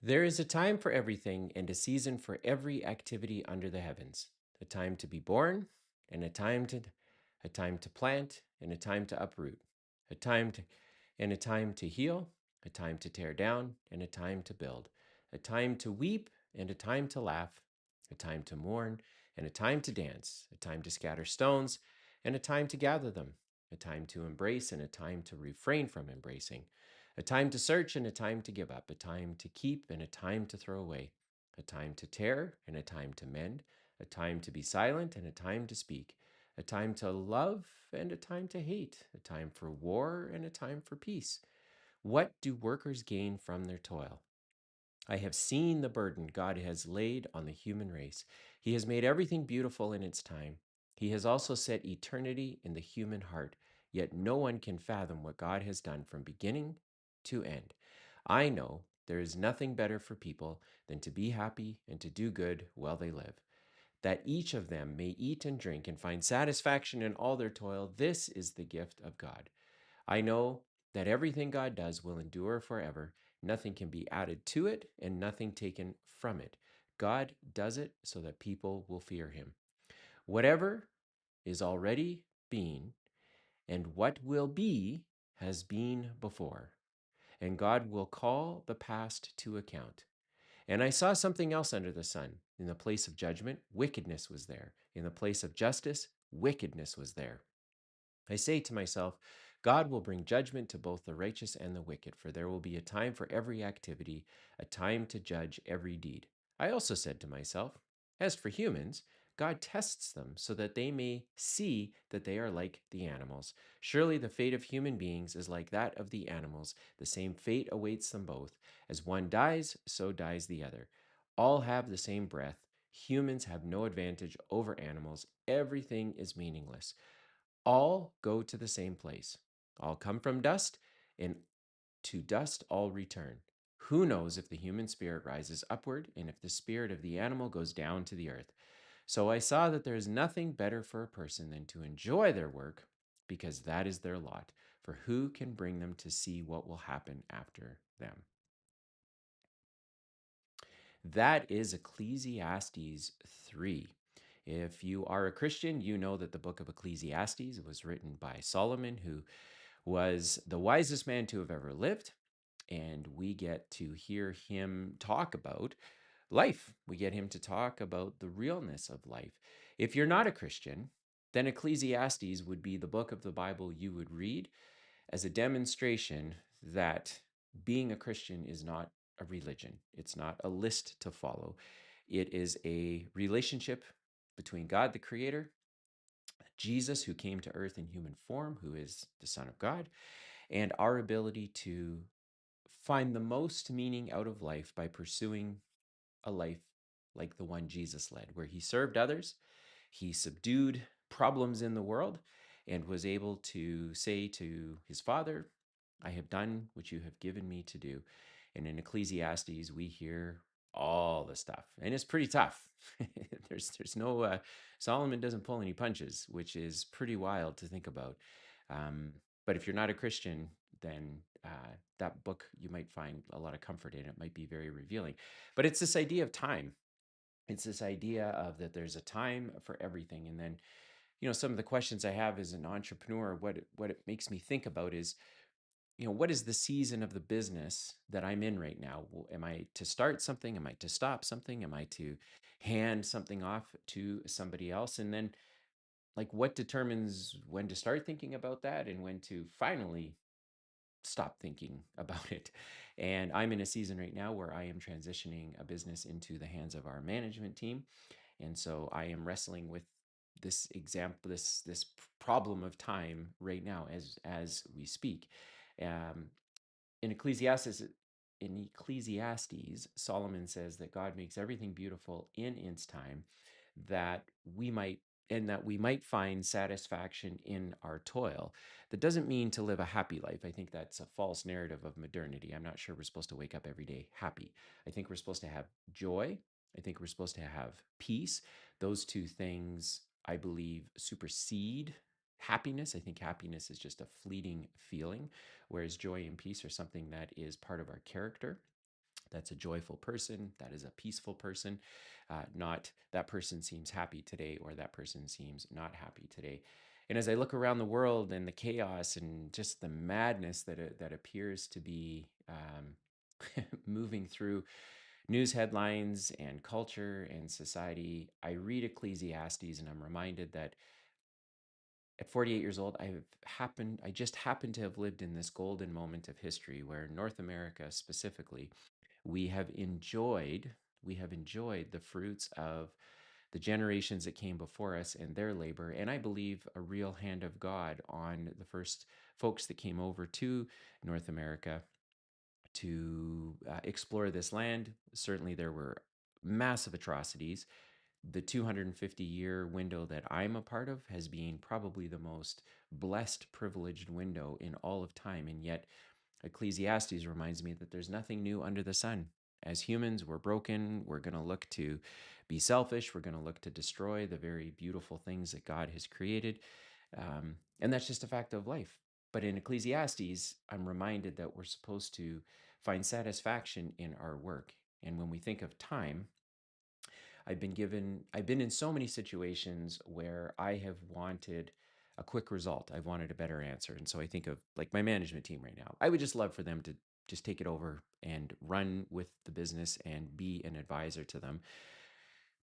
There is a time for everything and a season for every activity under the heavens. A time to be born and a time to plant and a time to uproot. A time to and a time to heal, a time to tear down and a time to build. A time to weep and a time to laugh, a time to mourn and a time to dance, a time to scatter stones and a time to gather them, a time to embrace and a time to refrain from embracing, a time to search and a time to give up, a time to keep and a time to throw away, a time to tear and a time to mend, a time to be silent and a time to speak, a time to love and a time to hate, a time for war and a time for peace. What do workers gain from their toil? I have seen the burden God has laid on the human race. He has made everything beautiful in its time. He has also set eternity in the human heart, yet no one can fathom what God has done from beginning to end. I know there is nothing better for people than to be happy and to do good while they live, that each of them may eat and drink and find satisfaction in all their toil. This is the gift of God. I know that everything God does will endure forever. Nothing can be added to it and nothing taken from it. God does it so that people will fear him. Whatever is already being and what will be has been before, and God will call the past to account. And I saw something else under the sun. In the place of judgment, wickedness was there. In the place of justice, wickedness was there. I say to myself, God will bring judgment to both the righteous and the wicked, for there will be a time for every activity, a time to judge every deed. I also said to myself, as for humans, God tests them so that they may see that they are like the animals. Surely the fate of human beings is like that of the animals. The same fate awaits them both. As one dies, so dies the other. All have the same breath. Humans have no advantage over animals. Everything is meaningless. All go to the same place. All come from dust, and to dust all return. Who knows if the human spirit rises upward and if the spirit of the animal goes down to the earth? So I saw that there is nothing better for a person than to enjoy their work, because that is their lot. For who can bring them to see what will happen after them? That is Ecclesiastes 3. If you are a Christian, you know that the book of Ecclesiastes was written by Solomon, who was the wisest man to have ever lived. And we get to hear him talk about life. We get him to talk about the realness of life. If you're not a Christian, then Ecclesiastes would be the book of the Bible you would read as a demonstration that being a Christian is not a religion, it's not a list to follow. It is a relationship between God the Creator, Jesus, who came to earth in human form, who is the Son of God, and our ability to find the most meaning out of life by pursuing a life like the one Jesus led, where he served others, he subdued problems in the world, and was able to say to his Father, I have done what you have given me to do. And in Ecclesiastes, we hear all the stuff, and it's pretty tough. There's no Solomon doesn't pull any punches, which is pretty wild to think about. Um, but if you're not a Christian, then that book you might find a lot of comfort in. It might be very revealing. But it's this idea of time. It's this idea of that there's a time for everything. And then, some of the questions I have as an entrepreneur, what it makes me think about is, what is the season of the business that I'm in right now? Am I to start something? Am I to stop something? Am I to hand something off to somebody else? And then, like, what determines when to start thinking about that and when to finally stop thinking about it? And I'm in a season right now where I am transitioning a business into the hands of our management team. And so I am wrestling with this problem of time right now as we speak. Um, in Ecclesiastes, Solomon says that God makes everything beautiful in its time, that we might that we might find satisfaction in our toil. That doesn't mean to live a happy life. I think that's a false narrative of modernity. I'm not sure we're supposed to wake up every day happy. I think we're supposed to have joy. I think we're supposed to have peace. Those two things, I believe, supersede happiness. I think happiness is just a fleeting feeling, whereas joy and peace are something that is part of our character. That's a joyful person. That is a peaceful person. Not that person seems happy today or that person seems not happy today. And as I look around the world and the chaos and just the madness that appears to be moving through news headlines and culture and society, I read Ecclesiastes and I'm reminded that at 48 years old, I just happened to have lived in this golden moment of history where North America specifically, we have enjoyed we have enjoyed the fruits of the generations that came before us and their labor, and I believe a real hand of God on the first folks that came over to North America to explore this land. Certainly, there were massive atrocities. The 250-year window that I'm a part of has been probably the most blessed, privileged window in all of time. And yet, Ecclesiastes reminds me that there's nothing new under the sun. As humans, we're broken. We're going to look to be selfish. We're going to look to destroy the very beautiful things that God has created. And that's just a fact of life. But in Ecclesiastes, I'm reminded that we're supposed to find satisfaction in our work. And when we think of time, I've been in so many situations where I have wanted a quick result. I've wanted a better answer. And so I think of like my management team right now. I would just love for them to just take it over and run with the business and be an advisor to them.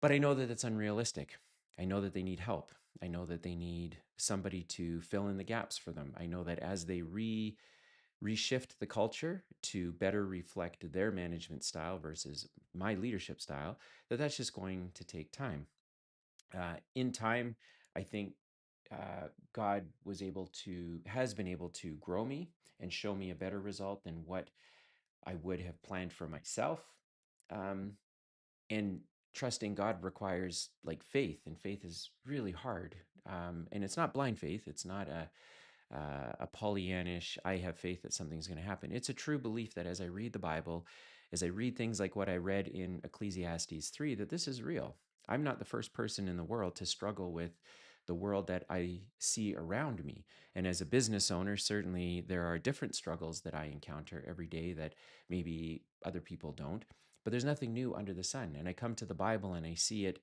But I know that it's unrealistic. I know that they need help. I know that they need somebody to fill in the gaps for them. I know that as they reshift the culture to better reflect their management style versus my leadership style, that's just going to take time. In time, I think God has been able to grow me and show me a better result than what I would have planned for myself. Um, and trusting God requires like faith, and faith is really hard. And it's not blind faith. It's not a Pollyannish, I have faith that something's going to happen. It's a true belief that as I read the Bible, as I read things like what I read in Ecclesiastes 3, that this is real. I'm not the first person in the world to struggle with the world that I see around me. And as a business owner, certainly there are different struggles that I encounter every day that maybe other people don't. But there's nothing new under the sun. And I come to the Bible and I see it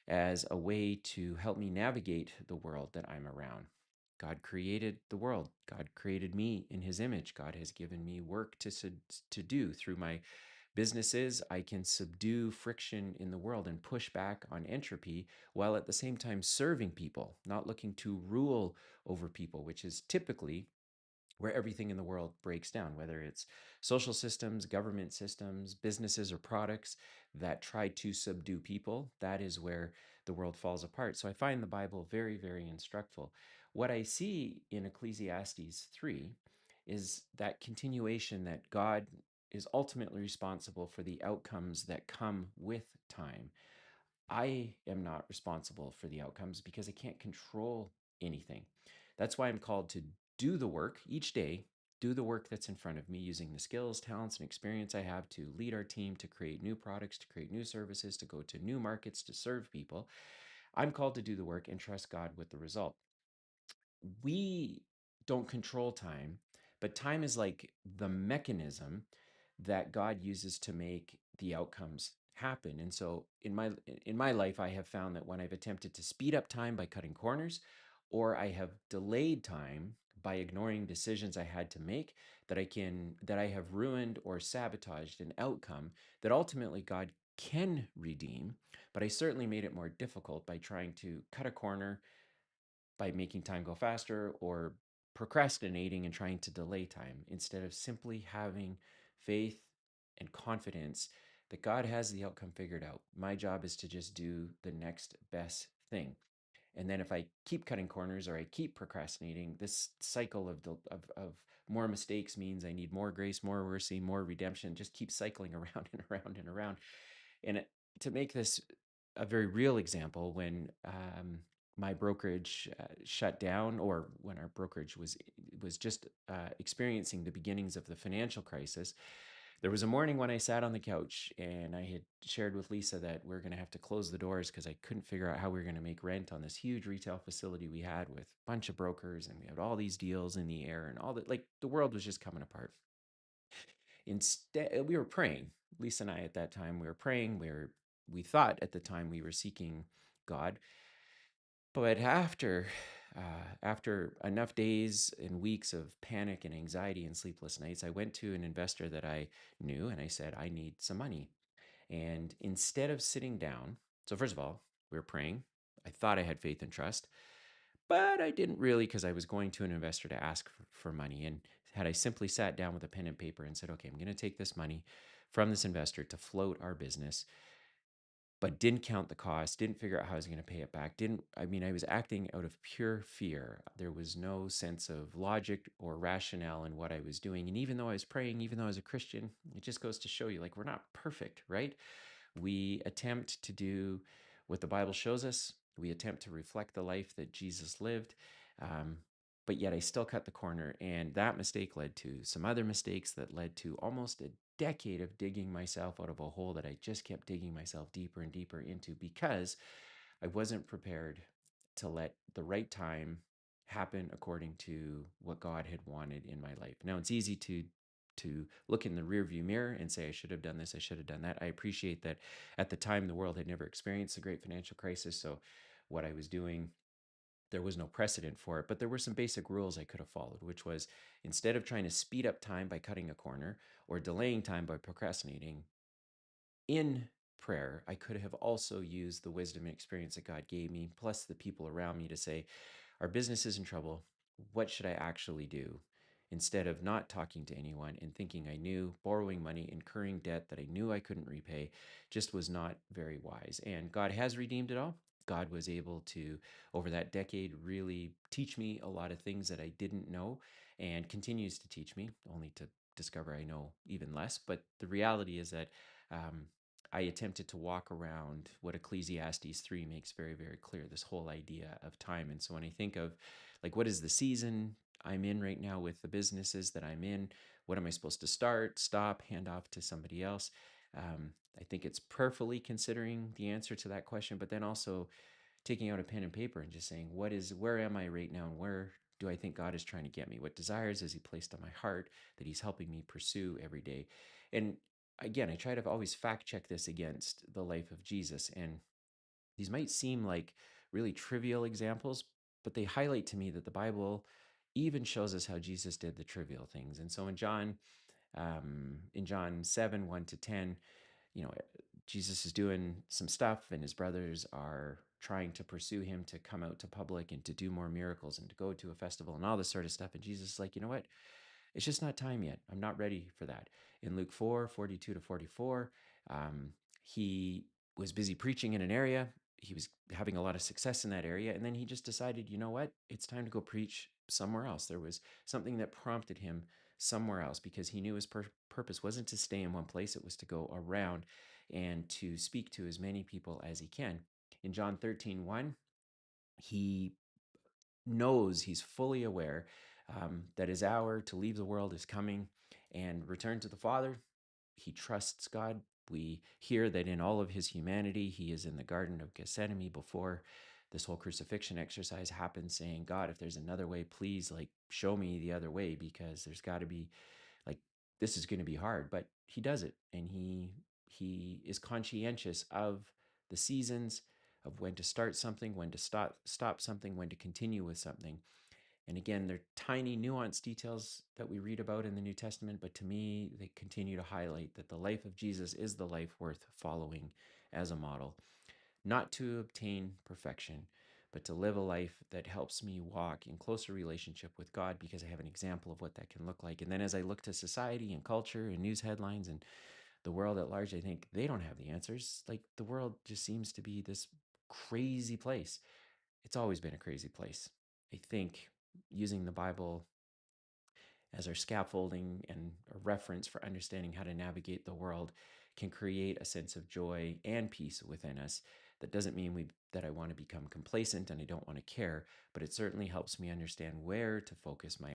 as a way to help me navigate the world that I'm around. God created the world. God created me in his image. God has given me work to do through my businesses. I can subdue friction in the world and push back on entropy while at the same time serving people, not looking to rule over people, which is typically where everything in the world breaks down, whether it's social systems, government systems, businesses, or products that try to subdue people. That is where the world falls apart. So I find the Bible very, very instructful. What I see in Ecclesiastes 3 is that continuation that God is ultimately responsible for the outcomes that come with time. I am not responsible for the outcomes because I can't control anything. That's why I'm called to do the work each day, do the work that's in front of me using the skills, talents, and experience I have to lead our team, to create new products, to create new services, to go to new markets, to serve people. I'm called to do the work and trust God with the result. We don't control time, but time is like the mechanism that God uses to make the outcomes happen. And so in my life, I have found that when I've attempted to speed up time by cutting corners, or I have delayed time by ignoring decisions I had to make, that I have ruined or sabotaged an outcome that ultimately God can redeem. But I certainly made it more difficult by trying to cut a corner by making time go faster or procrastinating and trying to delay time instead of simply having faith and confidence that God has the outcome figured out. My job is to just do the next best thing. And then if I keep cutting corners or I keep procrastinating, this cycle of more mistakes means I need more grace, more mercy, more redemption, just keep cycling around and around and around. And to make this a very real example, when my brokerage shut down, or when our brokerage was just experiencing the beginnings of the financial crisis, there was a morning when I sat on the couch and I had shared with Lisa that we're going to have to close the doors because I couldn't figure out how we were going to make rent on this huge retail facility we had with a bunch of brokers, and we had all these deals in the air and all that. Like the world was just coming apart. Instead, we were praying. Lisa and I at that time, we were praying. We thought at the time we were seeking God. But after enough days and weeks of panic and anxiety and sleepless nights, I went to an investor that I knew and I said, I need some money. And instead of sitting down, so first of all, we were praying. I thought I had faith and trust, but I didn't really, because I was going to an investor to ask for money. And had I simply sat down with a pen and paper and said, okay, I'm going to take this money from this investor to float our business, but didn't count the cost, didn't figure out how I was going to pay it back. I was acting out of pure fear. There was no sense of logic or rationale in what I was doing. And even though I was praying, even though I was a Christian, it just goes to show you, like, we're not perfect, right? We attempt to do what the Bible shows us. We attempt to reflect the life that Jesus lived. Um, but yet I still cut the corner. And that mistake led to some other mistakes that led to almost a decade of digging myself out of a hole that I just kept digging myself deeper and deeper into because I wasn't prepared to let the right time happen according to what God had wanted in my life. Now, it's easy to look in the rearview mirror and say, I should have done this, I should have done that. I appreciate that at the time the world had never experienced the great financial crisis. So what I was doing, there was no precedent for it, but there were some basic rules I could have followed, which was instead of trying to speed up time by cutting a corner or delaying time by procrastinating, in prayer, I could have also used the wisdom and experience that God gave me, plus the people around me, to say, our business is in trouble. What should I actually do? Instead of not talking to anyone and thinking I knew, borrowing money, incurring debt that I knew I couldn't repay, just was not very wise. And God has redeemed it all. God was able to, over that decade, really teach me a lot of things that I didn't know and continues to teach me, only to discover I know even less. But the reality is that um, I attempted to walk around what Ecclesiastes 3 makes very, very clear, this whole idea of time. And so when I think of, like, what is the season I'm in right now with the businesses that I'm in? What am I supposed to start, stop, hand off to somebody else? I think it's prayerfully considering the answer to that question, but then also taking out a pen and paper and just saying, where am I right now? And where do I think God is trying to get me? What desires has He placed on my heart that He's helping me pursue every day? And again, I try to always fact check this against the life of Jesus. And these might seem like really trivial examples, but they highlight to me that the Bible even shows us how Jesus did the trivial things. And so in John 7, 1 to 10, you know, Jesus is doing some stuff and his brothers are trying to pursue him to come out to public and to do more miracles and to go to a festival and all this sort of stuff. And Jesus is like, you know what? It's just not time yet. I'm not ready for that. In Luke 4, 42 to 44, he was busy preaching in an area. He was having a lot of success in that area. And then he just decided, you know what? It's time to go preach somewhere else. There was something that prompted him somewhere else because he knew his purpose wasn't to stay in one place, it was to go around and to speak to as many people as he can. In John 13:1, he knows, he's fully aware that his hour to leave the world is coming and return to the Father. He trusts God. We hear that in all of his humanity, he is in the Garden of Gethsemane before this whole crucifixion exercise happens, saying, God, if there's another way, please, like, show me the other way, because there's got to be, like, this is going to be hard. But he does it, and he is conscientious of the seasons, of when to start something, when to stop something, when to continue with something. And again, they're tiny, nuanced details that we read about in the New Testament, but to me, they continue to highlight that the life of Jesus is the life worth following as a model, not to obtain perfection, but to live a life that helps me walk in closer relationship with God because I have an example of what that can look like. And then as I look to society and culture and news headlines and the world at large, I think they don't have the answers. Like, the world just seems to be this crazy place. It's always been a crazy place. I think using the Bible as our scaffolding and a reference for understanding how to navigate the world can create a sense of joy and peace within us. That doesn't mean that I want to become complacent and I don't want to care, but it certainly helps me understand where to focus my